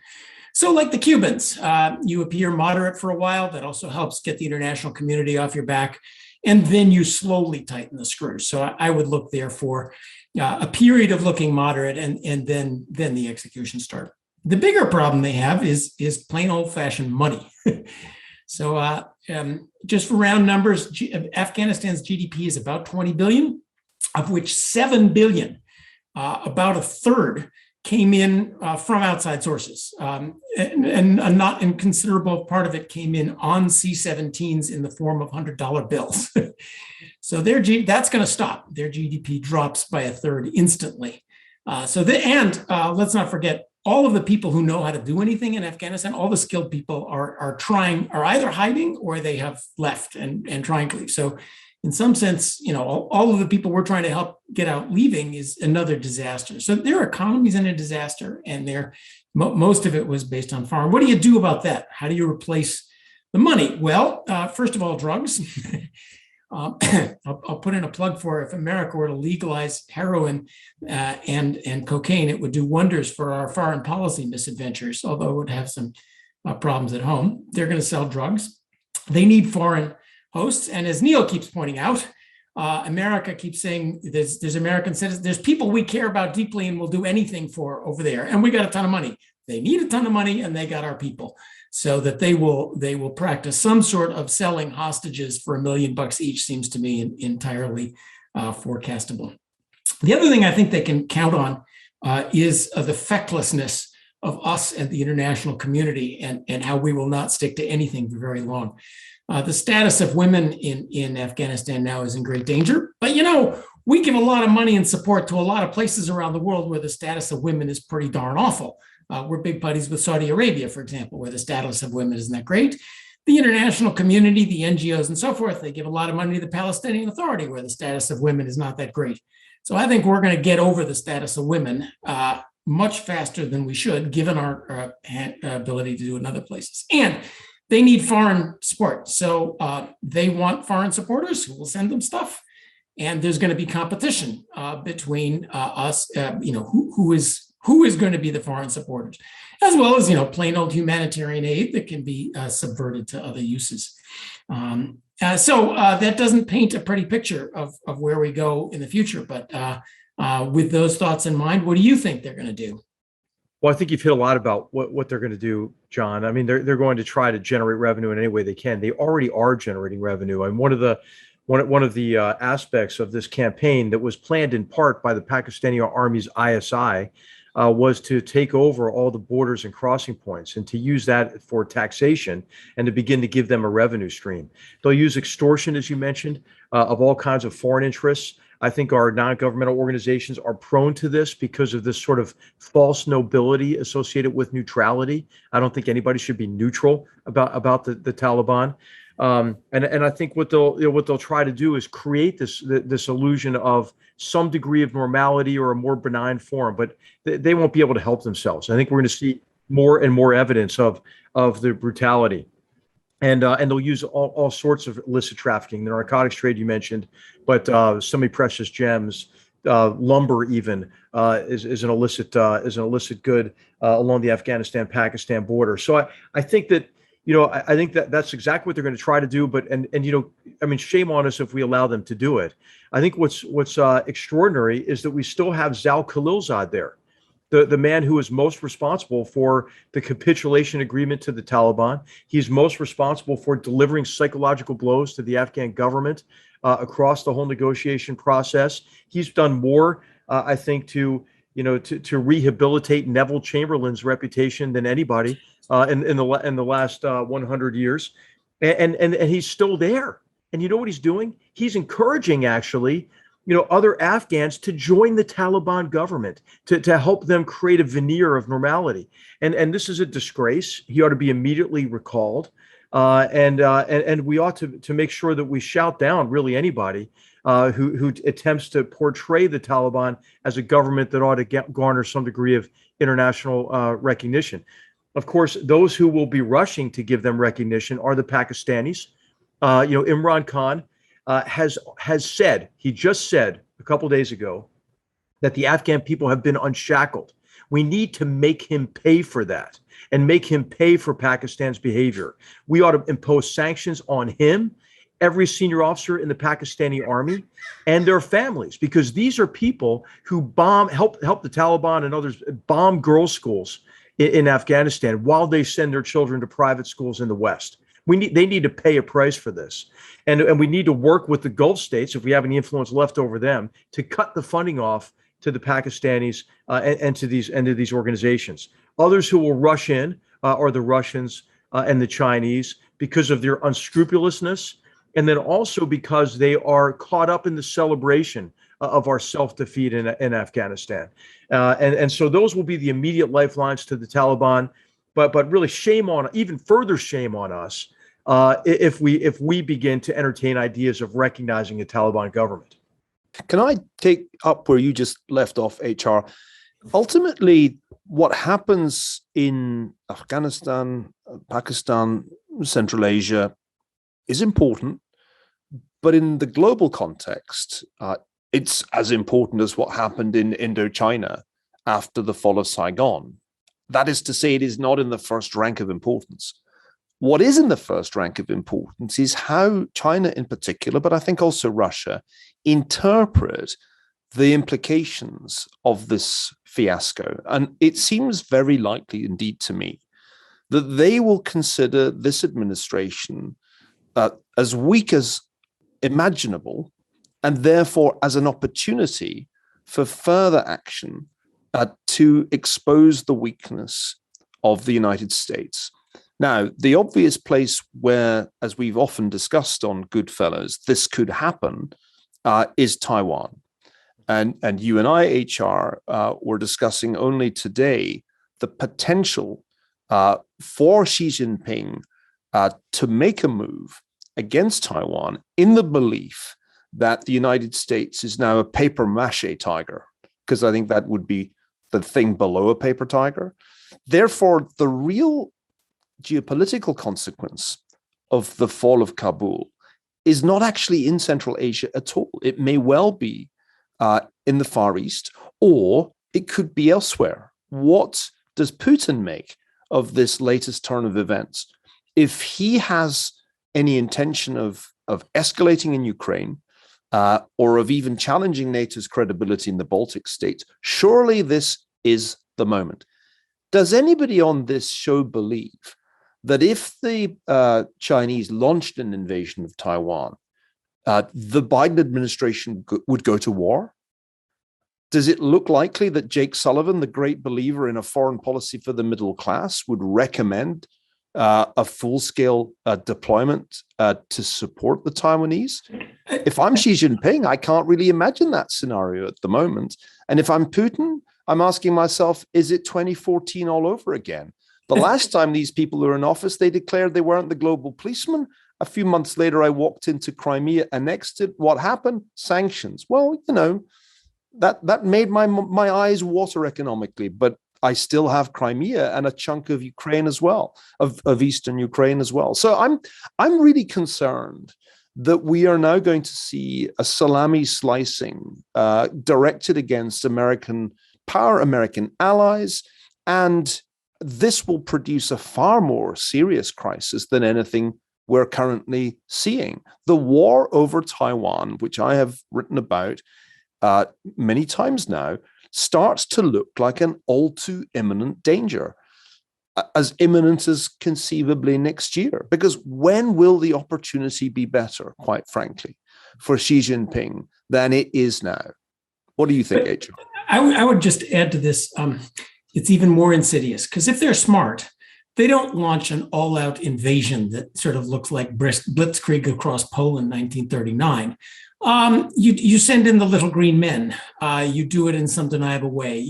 Speaker 4: So like the Cubans, you appear moderate for a while. That also helps get the international community off your back. And then you slowly tighten the screws. So I would look there for a period of looking moderate and then the execution start. The bigger problem they have is plain old-fashioned money. So just for round numbers, Afghanistan's GDP is about 20 billion, of which 7 billion, about a third, came in from outside sources. And a not inconsiderable part of it came in on C-17s in the form of $100 bills. So that's going to stop. Their GDP drops by a third instantly. Let's not forget, all of the people who know how to do anything in Afghanistan, all the skilled people are either hiding or they have left and trying to leave. So in some sense, all of the people we're trying to help get out leaving is another disaster. So their economy's in a disaster, and most of it was based on foreign. What do you do about that? How do you replace the money? Well, first of all, drugs. I'll put in a plug for if America were to legalize heroin and cocaine, it would do wonders for our foreign policy misadventures, although it would have some problems at home. They're going to sell drugs. They need foreign hosts. And as Neil keeps pointing out, America keeps saying there's American citizens, there's people we care about deeply and will do anything for over there. And we got a ton of money. They need a ton of money and they got our people, so that they will practice some sort of selling hostages for $1 million each seems to me entirely forecastable. The other thing I think they can count on is the fecklessness of us and the international community and how we will not stick to anything for very long. The status of women in Afghanistan now is in great danger. But, we give a lot of money and support to a lot of places around the world where the status of women is pretty darn awful. We're big buddies with Saudi Arabia, for example, where the status of women isn't that great. The international community, the NGOs and so forth, they give a lot of money to the Palestinian Authority, where the status of women is not that great. So I think we're going to get over the status of women much faster than we should, given our ability to do in other places. And they need foreign support. So they want foreign supporters who will send them stuff. And there's going to be competition between us, who is going to be the foreign supporters, as well as, plain old humanitarian aid that can be subverted to other uses. So that doesn't paint a pretty picture of where we go in the future. But with those thoughts in mind, what do you think they're going to do?
Speaker 3: Well, I think you've hit a lot about what they're going to do, John. I mean, they're going to try to generate revenue in any way they can. They already are generating revenue. And one of the aspects of this campaign that was planned in part by the Pakistani Army's ISI was to take over all the borders and crossing points and to use that for taxation and to begin to give them a revenue stream. They'll use extortion, as you mentioned, of all kinds of foreign interests. I think our non-governmental organizations are prone to this because of this sort of false nobility associated with neutrality. I don't think anybody should be neutral about the Taliban. And I think what they'll try to do is create this illusion of some degree of normality or a more benign form, but they won't be able to help themselves. I think we're going to see more and more evidence of the brutality. And they'll use all sorts of illicit trafficking, the narcotics trade you mentioned, but semi-precious gems, lumber even is an illicit good along the Afghanistan-Pakistan border. So I think that I think that's exactly what they're going to try to do. But shame on us if we allow them to do it. I think what's extraordinary is that we still have Zal Khalilzad there. The man who is most responsible for the capitulation agreement to the Taliban. He's most responsible for delivering psychological blows to the Afghan government across the whole negotiation process. He's done more, I think, to rehabilitate Neville Chamberlain's reputation than anybody in the last 100 years, and he's still there. And you know what he's doing? He's encouraging actually other Afghans to join the Taliban government, to help them create a veneer of normality. And this is a disgrace. He ought to be immediately recalled. And we ought to make sure that we shout down really anybody who attempts to portray the Taliban as a government that ought to garner some degree of international recognition. Of course, those who will be rushing to give them recognition are the Pakistanis. Imran Khan has said, he just said a couple of days ago, that the Afghan people have been unshackled. We need to make him pay for that and make him pay for Pakistan's behavior. We ought to impose sanctions on him, every senior officer in the Pakistani army, and their families, because these are people who help the Taliban and others bomb girls' schools in Afghanistan while they send their children to private schools in the West. They need to pay a price for this. And we need to work with the Gulf states, if we have any influence left over them, to cut the funding off to the Pakistanis and to these organizations. Others who will rush in are the Russians and the Chinese, because of their unscrupulousness, and then also because they are caught up in the celebration of our self-defeat in Afghanistan. And so those will be the immediate lifelines to the Taliban. But really, even further shame on us if we begin to entertain ideas of recognizing a Taliban government.
Speaker 2: Can I take up where you just left off, HR? Ultimately, what happens in Afghanistan, Pakistan, Central Asia is important, but in the global context, it's as important as what happened in Indochina after the fall of Saigon. That is to say, it is not in the first rank of importance. What is in the first rank of importance is how China in particular, but I think also Russia, interpret the implications of this fiasco. And it seems very likely indeed to me that they will consider this administration as weak as imaginable, and therefore as an opportunity for further action to expose the weakness of the United States. Now, the obvious place where, as we've often discussed on GoodFellows, this could happen is Taiwan. And you and I, HR, were discussing only today the potential for Xi Jinping to make a move against Taiwan in the belief that the United States is now a papier-mâché tiger, because I think that would be the thing below a paper tiger. Therefore, the real geopolitical consequence of the fall of Kabul is not actually in Central Asia at all. It may well be in the Far East, or it could be elsewhere. What does Putin make of this latest turn of events? If he has any intention of escalating in Ukraine, or of even challenging NATO's credibility in the Baltic states, surely this is the moment. Does anybody on this show believe that if the Chinese launched an invasion of Taiwan, the Biden administration would go to war? Does it look likely that Jake Sullivan, the great believer in a foreign policy for the middle class, would recommend a full-scale deployment to support the Taiwanese? If I'm Xi Jinping, I can't really imagine that scenario at the moment. And if I'm Putin, I'm asking myself, is it 2014 all over again? The last time these people were in office, they declared they weren't the global policeman. A few months later, I walked into Crimea, annexed it. What happened? Sanctions. Well, that made my eyes water economically, but I still have Crimea and a chunk of Ukraine as well, of Eastern Ukraine as well. So I'm really concerned that we are now going to see a salami slicing directed against American power, American allies, and this will produce a far more serious crisis than anything we're currently seeing. The war over Taiwan, which I have written about many times now, starts to look like an all too imminent danger, as imminent as conceivably next year. Because when will the opportunity be better, quite frankly, for Xi Jinping than it is now? What do you think, H.R.?
Speaker 4: I would just add to this, it's even more insidious, because if they're smart, they don't launch an all-out invasion that sort of looks like Blitzkrieg across Poland 1939. You send in the little green men. You do it in some deniable way.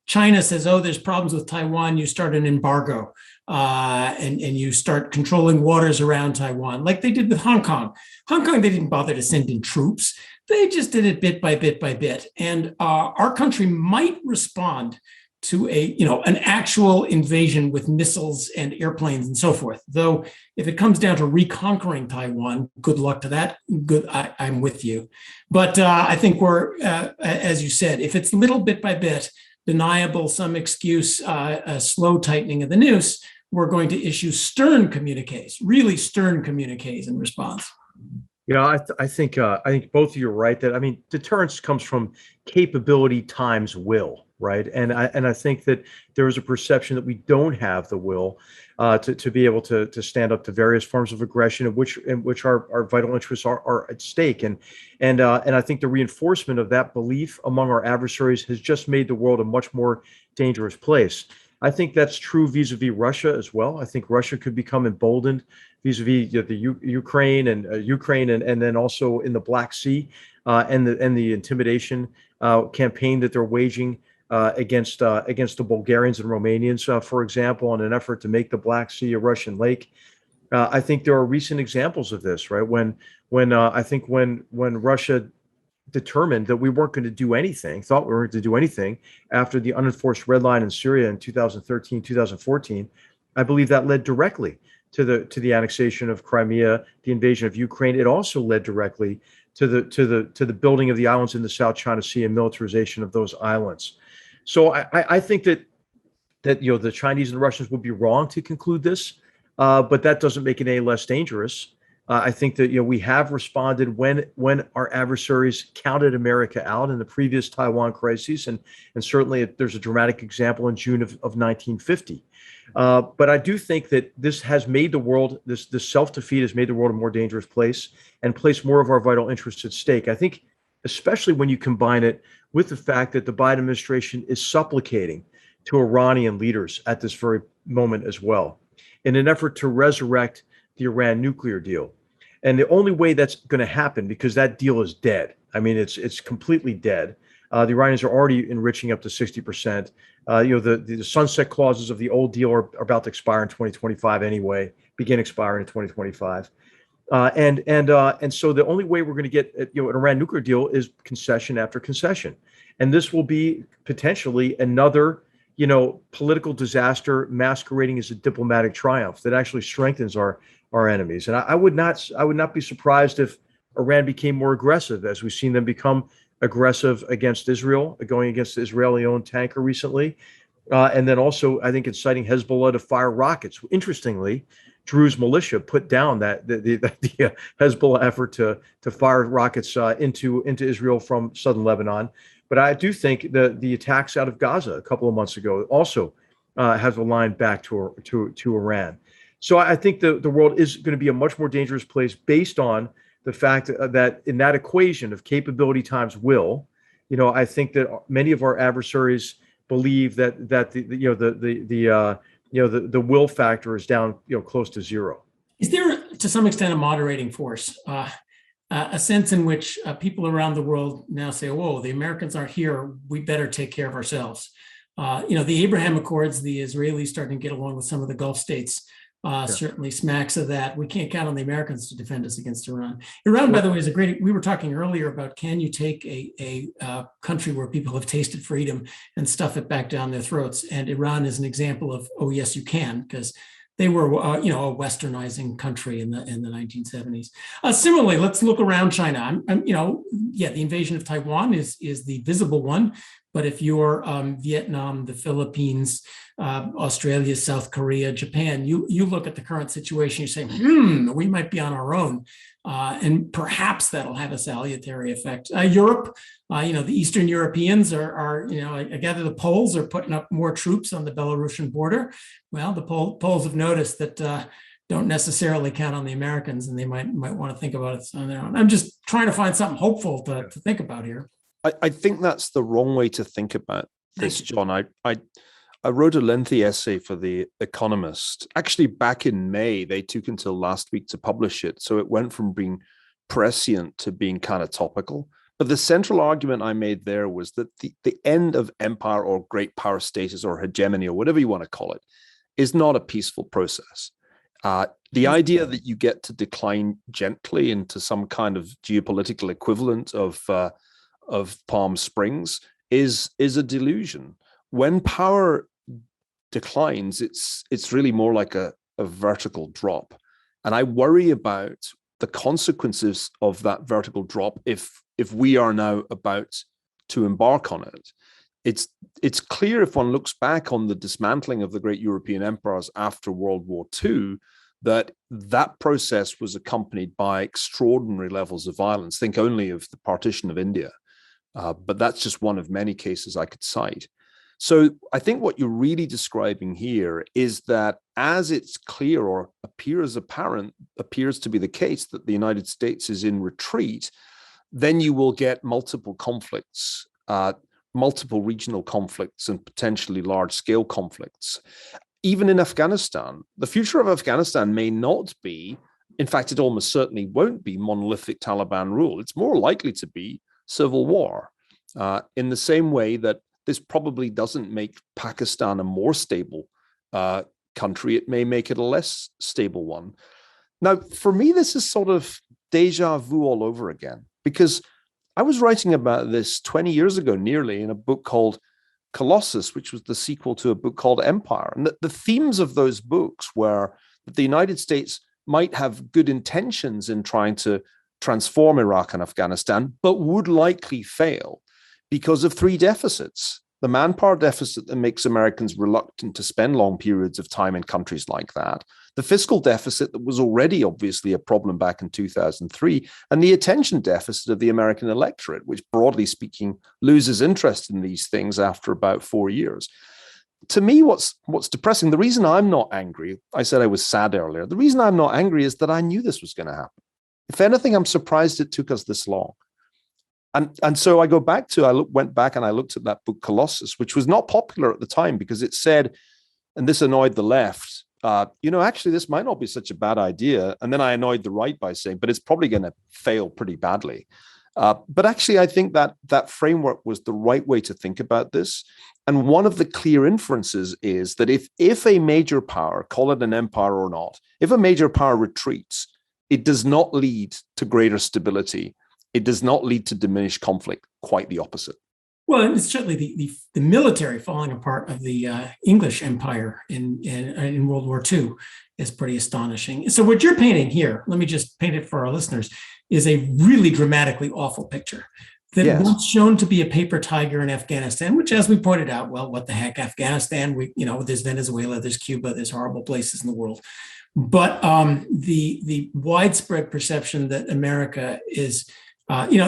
Speaker 4: China says, oh, there's problems with Taiwan. You start an embargo and you start controlling waters around Taiwan, like they did with Hong Kong. Hong Kong, they didn't bother to send in troops. They just did it bit by bit by bit. And our country might respond to an actual invasion with missiles and airplanes and so forth. Though if it comes down to reconquering Taiwan, good luck to that. I'm with you. But I think we're, as you said, if it's little bit by bit, deniable, some excuse, a slow tightening of the noose, we're going to issue stern communiques, really stern communiques in response.
Speaker 3: I think both of you are right. That deterrence comes from capability times will, right? And I think that there is a perception that we don't have the will to be able to stand up to various forms of aggression, in which our vital interests are at stake. And I think the reinforcement of that belief among our adversaries has just made the world a much more dangerous place. I think that's true vis-a-vis Russia as well. I think Russia could become emboldened vis-a-vis the Ukraine and then also in the Black Sea and the intimidation campaign that they're waging against the Bulgarians and Romanians, for example, in an effort to make the Black Sea a Russian lake. I think there are recent examples of this, right? When Russia determined that we weren't going to do anything, thought we weren't going to do anything after the unenforced red line in Syria in 2013, 2014, I believe that led directly to the annexation of Crimea, the invasion of Ukraine. It also led directly to the building of the islands in the South China Sea and militarization of those islands. So I think that the Chinese and the Russians would be wrong to conclude this, but that doesn't make it any less dangerous. I think that we have responded when our adversaries counted America out in the previous Taiwan crises, and certainly there's a dramatic example in June of 1950. But I do think that this has made the world, this self-defeat has made the world a more dangerous place and placed more of our vital interests at stake. I think, especially when you combine it with the fact that the Biden administration is supplicating to Iranian leaders at this very moment as well, in an effort to resurrect the Iran nuclear deal. And the only way that's going to happen, because that deal is dead. It's completely dead. The Iranians are already enriching up to 60%. The sunset clauses of the old deal are about to expire in 2025 anyway, begin expiring in 2025. And so the only way we're going to get an Iran nuclear deal is concession after concession. And this will be potentially another political disaster masquerading as a diplomatic triumph that actually strengthens our enemies. And I would not be surprised if Iran became more aggressive, as we've seen them become aggressive against Israel, going against the Israeli-owned tanker recently. And then also, I think, inciting Hezbollah to fire rockets. Interestingly, Drew's militia put down the Hezbollah effort to fire rockets into Israel from southern Lebanon. But I do think the attacks out of Gaza a couple of months ago also have aligned back to Iran. So I think the world is going to be a much more dangerous place based on the fact that in that equation of capability times will, I think that many of our adversaries believe that the will factor is down close to zero.
Speaker 4: Is there, to some extent, a moderating force? A sense in which people around the world now say, "Whoa, the Americans aren't here. We better take care of ourselves." The Abraham Accords, the Israelis starting to get along with some of the Gulf states. Certainly smacks of that. We can't count on the Americans to defend us against Iran. Iran, by the way, is a great. We were talking earlier about, can you take a country where people have tasted freedom and stuff it back down their throats? And Iran is an example of, oh yes, you can, because they were a westernizing country in the 1970s. Similarly, let's look around China. The invasion of Taiwan is the visible one. But if you're Vietnam, the Philippines, Australia, South Korea, Japan, you look at the current situation, you say, we might be on our own. And perhaps that'll have a salutary effect. Europe, the Eastern Europeans are I gather the Poles are putting up more troops on the Belarusian border. Well, the Poles have noticed that don't necessarily count on the Americans, and they might want to think about it on their own. I'm just trying to find something hopeful to think about here.
Speaker 2: I think that's the wrong way to think about this, John. I wrote a lengthy essay for The Economist. Actually, back in May, they took until last week to publish it. So it went from being prescient to being kind of topical. But the central argument I made there was that the end of empire or great power status or hegemony or whatever you want to call it is not a peaceful process. The idea that you get to decline gently into some kind of geopolitical equivalent of Palm Springs is a delusion. When power declines, it's really more like a vertical drop. And I worry about the consequences of that vertical drop if we are now about to embark on it. It's clear if one looks back on the dismantling of the great European empires after World War II, that process was accompanied by extraordinary levels of violence. Think only of the partition of India. But that's just one of many cases I could cite. So I think what you're really describing here is that as it's clear or appears to be the case that the United States is in retreat, then you will get multiple conflicts, multiple regional conflicts, and potentially large-scale conflicts. Even in Afghanistan, the future of Afghanistan may not be, in fact, it almost certainly won't be monolithic Taliban rule. It's more likely to be civil war, in the same way that this probably doesn't make Pakistan a more stable country. It may make it a less stable one. Now, for me, this is sort of deja vu all over again, because I was writing about this 20 years ago, nearly, in a book called Colossus, which was the sequel to a book called Empire. And the themes of those books were that the United States might have good intentions in trying to transform Iraq and Afghanistan, but would likely fail because of three deficits. The manpower deficit that makes Americans reluctant to spend long periods of time in countries like that, the fiscal deficit that was already obviously a problem back in 2003, and the attention deficit of the American electorate, which broadly speaking loses interest in these things after about 4 years. To me, what's depressing, the reason I'm not angry, I said I was sad earlier, the reason I'm not angry is that I knew this was going to happen. If anything, I'm surprised it took us this long. And so I went back and I looked at that book, Colossus, which was not popular at the time because it said, and this annoyed the left, actually, this might not be such a bad idea. And then I annoyed the right by saying, but it's probably going to fail pretty badly. But actually, I think that framework was the right way to think about this. And one of the clear inferences is that if a major power, call it an empire or not, if a major power retreats, it does not lead to greater stability. It does not lead to diminished conflict, quite the opposite.
Speaker 4: Well, and it's certainly the military falling apart of the English Empire in World War II is pretty astonishing. So what you're painting here, let me just paint it for our listeners, is a really dramatically awful picture that was shown to be a paper tiger in Afghanistan, which, as we pointed out, well, what the heck, Afghanistan, there's Venezuela, there's Cuba, there's horrible places in the world. But the widespread perception that America is,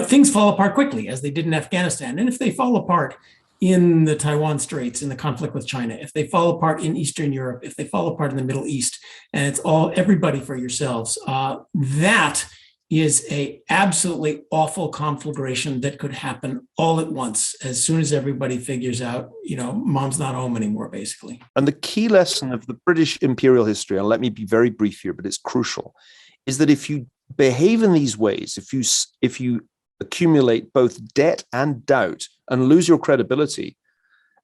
Speaker 4: things fall apart quickly, as they did in Afghanistan. And if they fall apart in the Taiwan Straits, in the conflict with China, if they fall apart in Eastern Europe, if they fall apart in the Middle East, and it's all everybody for yourselves, that is a absolutely awful conflagration that could happen all at once as soon as everybody figures out, mom's not home anymore, basically.
Speaker 2: And the key lesson of the British imperial history, and let me be very brief here, but it's crucial, is that if you behave in these ways, if you accumulate both debt and doubt and lose your credibility,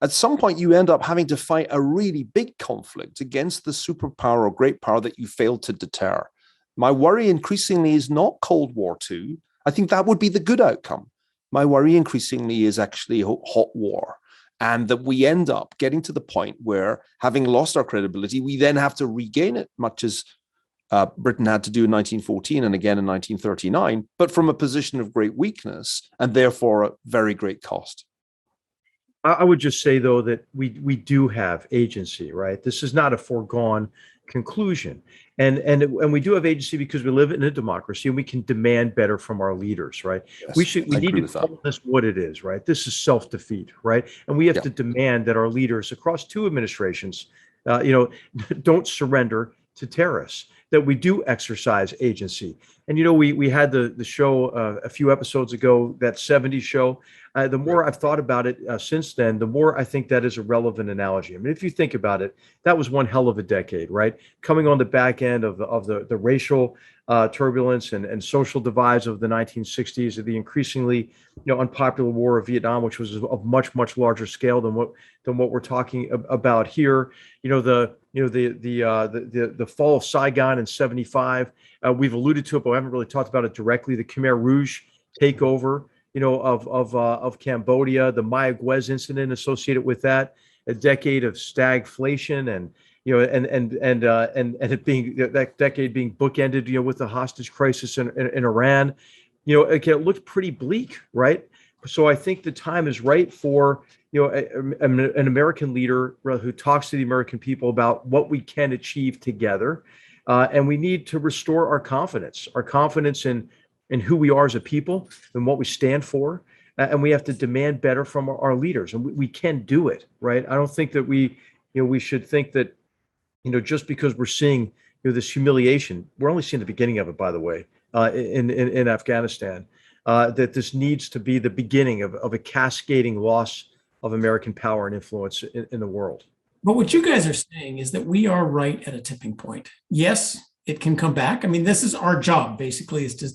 Speaker 2: at some point you end up having to fight a really big conflict against the superpower or great power that you failed to deter. My worry increasingly is not Cold War II. I think that would be the good outcome. My worry increasingly is actually hot war, and that we end up getting to the point where, having lost our credibility, we then have to regain it, much as Britain had to do in 1914 and again in 1939, but from a position of great weakness and therefore a very great cost.
Speaker 3: I would just say, though, that we do have agency, right? This is not a foregone conclusion. And we do have agency because we live in a democracy and we can demand better from our leaders, right?
Speaker 2: Yes,
Speaker 3: we need to call this what it is, right? This is self-defeat, right? And we have to demand that our leaders across two administrations, don't surrender to terrorists, that we do exercise agency. And, we had the show a few episodes ago, that 70s show. The more I've thought about it since then, the more I think that is a relevant analogy. I mean, if you think about it, that was one hell of a decade, right? Coming on the back end of the racial turbulence and social divides of the 1960s, of the increasingly unpopular war of Vietnam, which was of much larger scale than what we're talking about here. the fall of Saigon in 75. We've alluded to it, but we haven't really talked about it directly. The Khmer Rouge takeover, of Cambodia, the Mayaguez incident associated with that, a decade of stagflation, and it being that decade being bookended, with the hostage crisis in Iran. It looked pretty bleak, right? So I think the time is right for an American leader who talks to the American people about what we can achieve together, and we need to restore our confidence in who we are as a people and what we stand for, and we have to demand better from our leaders, and we can do it, right? I don't think that we should think that just because we're seeing this humiliation, we're only seeing the beginning of it, by the way, in Afghanistan. That this needs to be the beginning of a cascading loss of American power and influence in the world.
Speaker 4: But what you guys are saying is that we are right at a tipping point. Yes, it can come back. I mean, this is our job, basically, is to,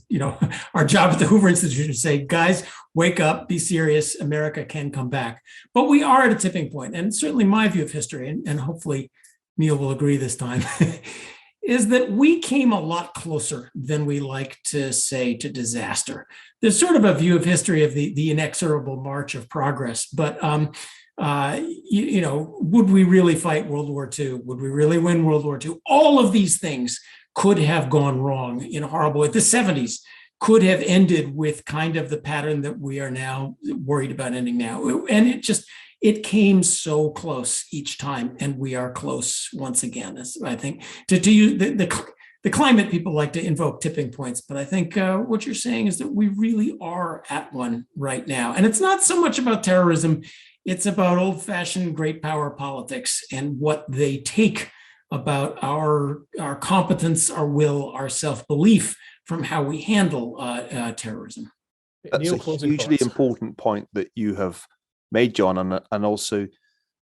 Speaker 4: our job at the Hoover Institution to say, guys, wake up, be serious, America can come back. But we are at a tipping point. And certainly my view of history, and hopefully Neil will agree this time, is that we came a lot closer than we like to say to disaster. There's sort of a view of history of the inexorable march of progress, but would we really fight World War II? Would we really win World War II? All of these things could have gone wrong in a horrible way. The 70s could have ended with kind of the pattern that we are now worried about ending now. And it came so close each time, and we are close once again. I think to use the climate, people like to invoke tipping points, but I think what you're saying is that we really are at one right now. And it's not so much about terrorism, it's about old-fashioned great power politics and what they take about our competence, our will, our self-belief from how we handle terrorism.
Speaker 2: That's a hugely important point that you have made, John, and also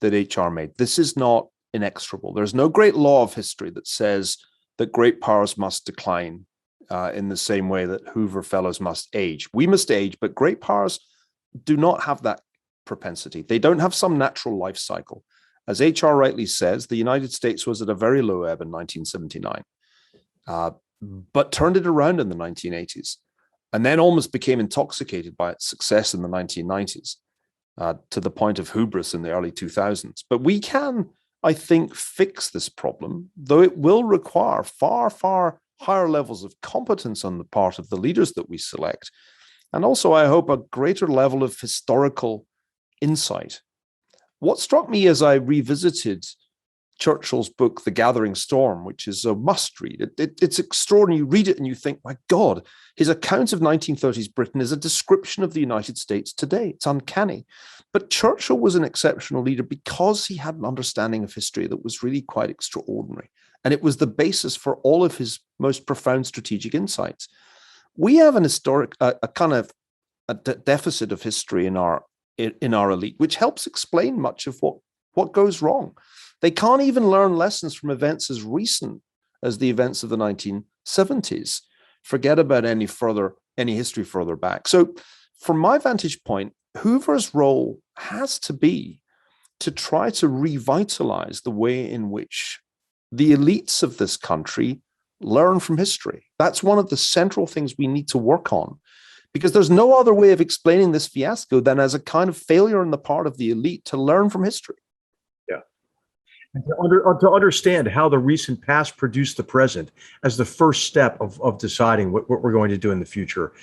Speaker 2: that HR made. This is not inexorable. There's no great law of history that says that great powers must decline in the same way that Hoover Fellows must age. We must age, but great powers do not have that propensity. They don't have some natural life cycle. As HR rightly says, the United States was at a very low ebb in 1979, but turned it around in the 1980s, and then almost became intoxicated by its success in the 1990s. To the point of hubris in the early 2000s. But we can, I think, fix this problem, though it will require far, far higher levels of competence on the part of the leaders that we select. And also, I hope, a greater level of historical insight. What struck me as I revisited Churchill's book, The Gathering Storm, which is a must-read. It's extraordinary. You read it and you think, my God, his account of 1930s Britain is a description of the United States today. It's uncanny. But Churchill was an exceptional leader because he had an understanding of history that was really quite extraordinary. And it was the basis for all of his most profound strategic insights. We have an historic, a kind of a deficit of history in our elite, which helps explain much of what goes wrong. They can't even learn lessons from events as recent as the events of the 1970s. Forget about any history further back. So from my vantage point, Hoover's role has to be to try to revitalize the way in which the elites of this country learn from history. That's one of the central things we need to work on, because there's no other way of explaining this fiasco than as a kind of failure on the part of the elite to learn from history.
Speaker 3: And to understand how the recent past produced the present as the first step of deciding what we're going to do in the future.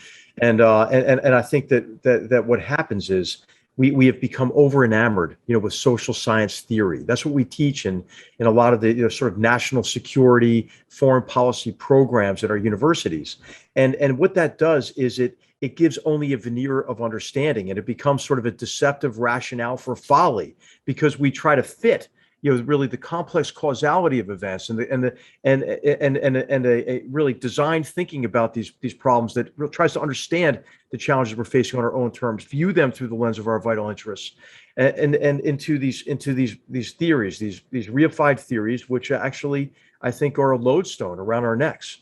Speaker 3: And I think that what happens is we have become over enamored, with social science theory. That's what we teach in a lot of the sort of national security, foreign policy programs at our universities. And what that does is it gives only a veneer of understanding, and it becomes sort of a deceptive rationale for folly, because we try to fit really the complex causality of events and a really designed thinking about these problems that tries to understand the challenges we're facing on our own terms, view them through the lens of our vital interests, and into these theories, these reified theories, which actually I think are a lodestone around our necks.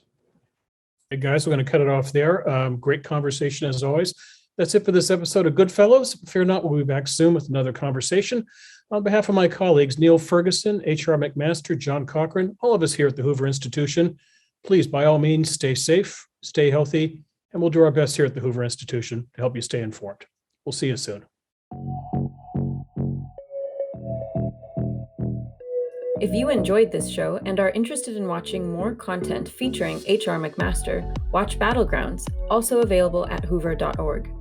Speaker 1: Hey guys, we're going to cut it off there. Great conversation as always. That's it for this episode of GoodFellows. Fear not, we'll be back soon with another conversation. On behalf of my colleagues, Niall Ferguson, HR McMaster, John Cochrane, all of us here at the Hoover Institution, please, by all means, stay safe, stay healthy, and we'll do our best here at the Hoover Institution to help you stay informed. We'll see you soon.
Speaker 5: If you enjoyed this show and are interested in watching more content featuring HR McMaster, watch Battlegrounds, also available at hoover.org.